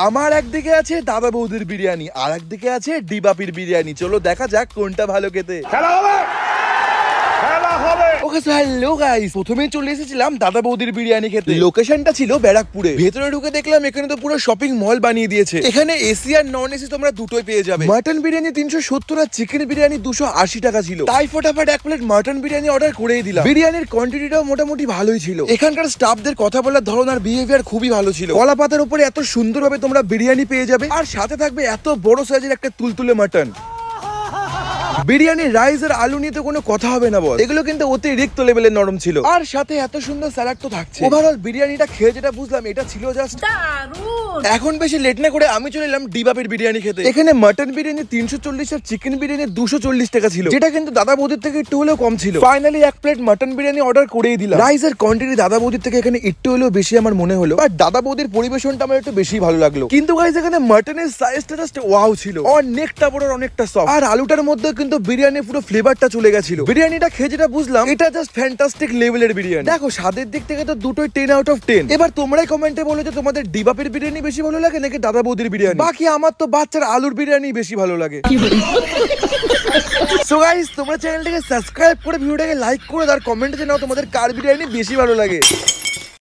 আমার একদিকে আছে দাদা বৌদির বিরিয়ানি, আর একদিকে আছে ডিবাপির বিরিয়ানি। চলো দেখা যাক কোনটা ভালো খেতে। ওকে সো হ্যালো গাইস, প্রথমেই চলে এসেছিলাম দাদা বৌদির বিরিয়ানি খেতে। লোকেশনটা ছিল ব্যারাকপুরে। ভেতরে ঢুকে দেখলাম এখানে তো পুরো শপিং মল বানিয়ে দিয়েছে। এখানে এসি আর নন এসি তোমরা দুটোই পেয়ে যাবে। মাটন বিরিয়ানি 370 আর চিকেন বিরিয়ানি 280 টাকা ছিল। তাই ফটাফট এক প্লেট মাটন বিরিয়ানি অর্ডার করেই দিলাম। বিরিয়ানির কোয়ান্টিটিটাও মোটামুটি ভালোই ছিল। এখানকার স্টাফদের কথা বলার ধরন আর বিহেভিয়ার খুবই ভালো ছিল। কলা পাতার উপরে এত সুন্দরভাবে তোমরা বিরিয়ানি পেয়ে যাবে, আর সাথে থাকবে এত বড় সাইজের একটা তুলতুলে মাটন। বিরিয়ানির রাইস আর আলু নিয়ে তো কোনো কথা হবে না বল, এগুলো কিন্তু অতিরিক্ত লেভেলের নরম ছিল, আর সাথে এত সুন্দর স্যালাড তো থাকছে। ওভারঅল বিরিয়ানিটা খেয়ে যেটা বুঝলাম এটা ছিল জাস্ট দারুণ। এখন বেশি লেট না করে আমি চলে এলাম ডিবাপির বিরিয়ানি খেতে। এখানে মাটন বিরিয়ানি 340 আর চিকেন বিরিয়ানি 240 টাকা ছিল, যেটা কিন্তু দাদা বৌদির থেকে একটু হলেও কম ছিল। ফাইনালি এক প্লেট মাটন বিরিয়ানি অর্ডার করেই দিলাম। রাইসের কোয়ান্টিটি দাদা বৌদির থেকে এখানে একটু হলেও বেশি আমার মনে হলো, আর দাদা বৌদির পরিবেশনটা আমার একটু বেশি ভালো লাগলো। কিন্তু গাইস এখানে মাটনের সাইজটা জাস্ট ওয়াও ছিল, অনেকটা বড় অনেকটা সফট, আর আলুটার মধ্যে কিন্তু বিরিয়ানি পুরো ফ্লেভারটা চলে গেছিল। বিরিয়ানিটা খেয়ে যেটা বুঝলাম এটা জাস্ট ফ্যান্টাস্টিক লেভেলের বিরিয়ানি। দেখো স্বাদের দিক থেকে তো দুটোই 10 আউট অফ 10। এবার তোমরাই কমেন্টে বলো যে তোমাদের ডিবাপির বিরিয়ানি বেশি ভালো লাগে নাকি দাদা বৌদির বিরিয়ানি। বাকি আমার তো বাচ্চার আলুর বিরিয়ানি বেশি ভালো লাগে। সো গাইস তোমরা চ্যানেলটাকে সাবস্ক্রাইব করে ভিডিওটাকে লাইক করে আর কমেন্টে জানাও তোমাদের কার বিরিয়ানি বেশি ভালো লাগে।